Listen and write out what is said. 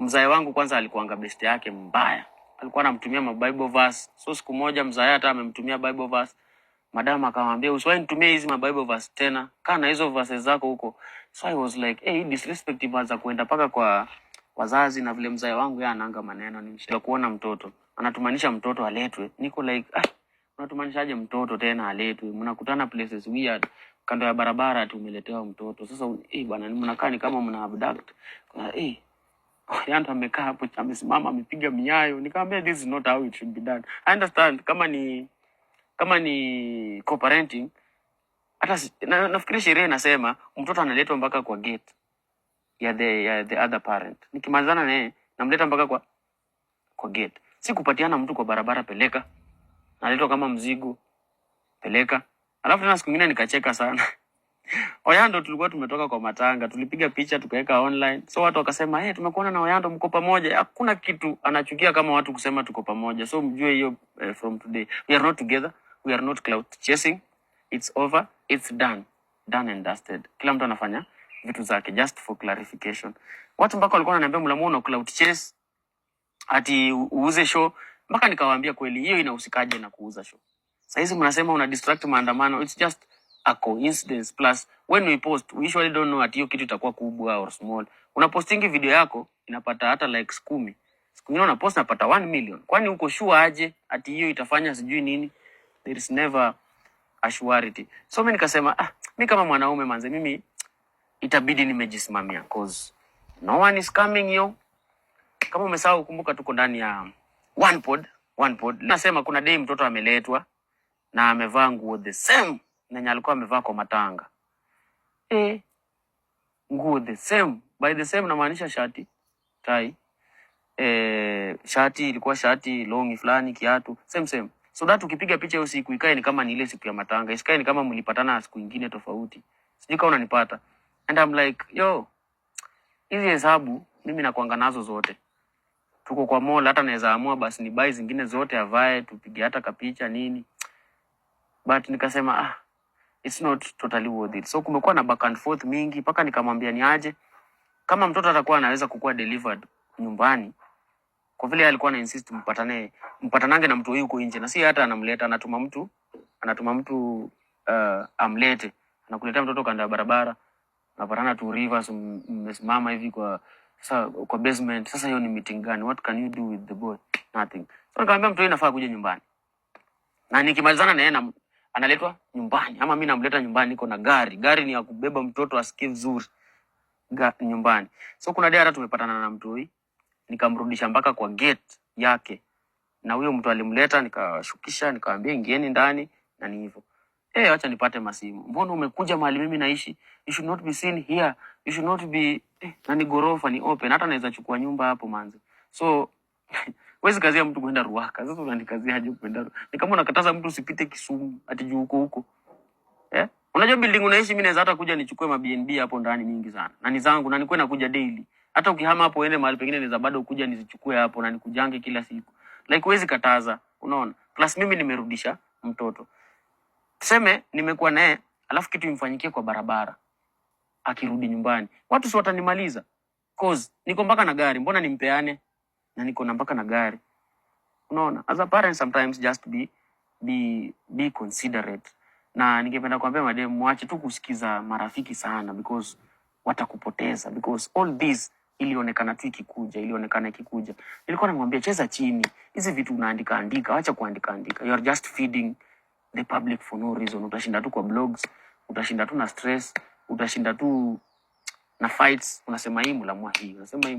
mzae wangu kwanza alikuanga best yake mbaya. Alikuwa anamtumia Bible verse. So siku moja mzae hata amemtumia Bible verse. Madam akamwambia usiwahi nitumie hizi Bible verse tena. Kaa na hizo verses zako huko. So I was like, hey, disrespect imeanza kuenda paka kwa wazazi na vile mzae wangu yeye anaanga maneno ni mshida kuona mtoto. Anatumanisha mtoto aletwe. Niko like, unatumanishaje mtoto tena aletwe? Mnakutana places weird kando ya barabara ati umeletewa mtoto. Sasa bwana mnakaa ni kama mna abduct. Yanto amekaa hapo amesimama amepiga miayo. Nikamwambia this is not how it should be done. I understand kama ni co-parenting hata nafikiri sheria inasema mtoto analetwa mpaka kwa gate ya the other parent. Nikimalizana naye namleta mpaka kwa gate. Si kupatiana mtu kwa barabara peleka. Naletwa kama mzigo peleka. Alafu tena siku nyingine nikacheka sana. Oyando tulikuwa tumetoka kwa matanga, tulipiga picha tukaweka online. So watu wakasema, tumekuona na Oyando mko pamoja. Hakuna kitu anachukia kama watu kusema tuko pamoja. So mjue hiyo from today. We are not together. We are not cloud chasing. It's over. It's done. Done and dusted. Kila mtu anafanya vitu zake just for clarification. Watu mpaka walikuwa wananiambia mlamuona cloud chase ati uuze show. Mpaka nikawaambia kweli hiyo inahusikaje na kuuza show. Sasa hizi mnasema una distract maandamano. It's just a coincidence. Plus when we post we usually don't know ati hiyo kitu itakuwa kubwa or small. Unapostingi video yako inapata hata likes 10. Siku nyingine unapost napata 1 million. Kwani uko sure aje ati hiyo itafanya sijui nini? There is never a surety. So mimi nikasema mimi kama mwanaume manze mimi itabidi nimejisimamia cause no one is coming yo. Kama umesahau kumbuka tuko ndani ya one pod. Nasema kuna day mtoto ameletwa na amevaa nguo the same na alikuwa amevaa kwa matanga. Nguo the same. By the same namaanisha shati, tai. Shati ilikuwa shati longi fulani kiatu same. So that ukipiga picha hiyo siku ikae ni kama ni ile siku ya matanga. Isikae ni kama mlipatana siku nyingine tofauti. Sijui kama unanipata. And I'm like, hizi hesabu mimi nakuanga nazo zote. Tuko kwa mall hata naweza amua basi ni buy zingine zote avae tupige hata kapicha nini. But nikasema it's not totally worth it. So kumekuwa na back and forth mingi paka nikamwambia ni aje kama mtoto atakuwa anaweza kukua delivered nyumbani. Kwa vile alikuwa na insist mpatanange na mtu yuko nje na si hata anamleta anatuma mtu amlete anakuletea mtoto kando ya barabara napatana tu Rivers mmesimama hivi kwa basement. Sasa hiyo ni meeting gani? What can you do with the boy? Nothing. So nikamwambia mtu inafaa kuja nyumbani na nikimalizana na yeye analetwa nyumbani ama mimi namleta nyumbani. Niko na gari ni ya kubeba mtoto asikie vizuri nyumbani. So kuna day hata tumepatana na mtu huyu nikamrudisha mpaka kwa gate yake na huyo mtu alimleta nikashukisha nikamwambia ingieni ndani na ni hivyo. Acha nipate masimu. Mbona umekuja mahali mimi naishi? You should not be seen here. You should not be na ni gorofa ni open. Hata naweza chukua nyumba hapo manzi. So wezi kazia mtu kwenda Ruaka. Sasa unanikazia aje kwenda? Ni kama unakataza mtu usipite Kisumu ati juu huko. Unajua building unaishi mimi naweza hata kuja nichukue BNB hapo ndani mingi sana. Na ni zangu na nikuwe nakuja daily. Hata ukihama hapo uende mahali pengine naweza bado kuja nizichukue hapo na nikujange kila siku. Like huwezi kataza, unaona? Plus mimi nimerudisha mtoto. Tuseme nimekuwa naye alafu kitu imfanyikie kwa barabara. Akirudi nyumbani, watu si watanimaliza. Cause niko mpaka na gari, mbona nimpeane? Na niko na mpaka na gari. Unaona? As a parent sometimes just be considerate. Na ningependa kuambia madem muache tu kusikiza marafiki sana because watakupoteza because all this ilionekana ikikuja. Nilikuwa namwambia cheza chini. Hizi vitu unaandika acha kuandika. You are just feeding the public for no reason. Utashinda tu kwa blogs, utashinda tu na stress, utashinda tu na fights. Unasema hii mlamwa hii, unasema hii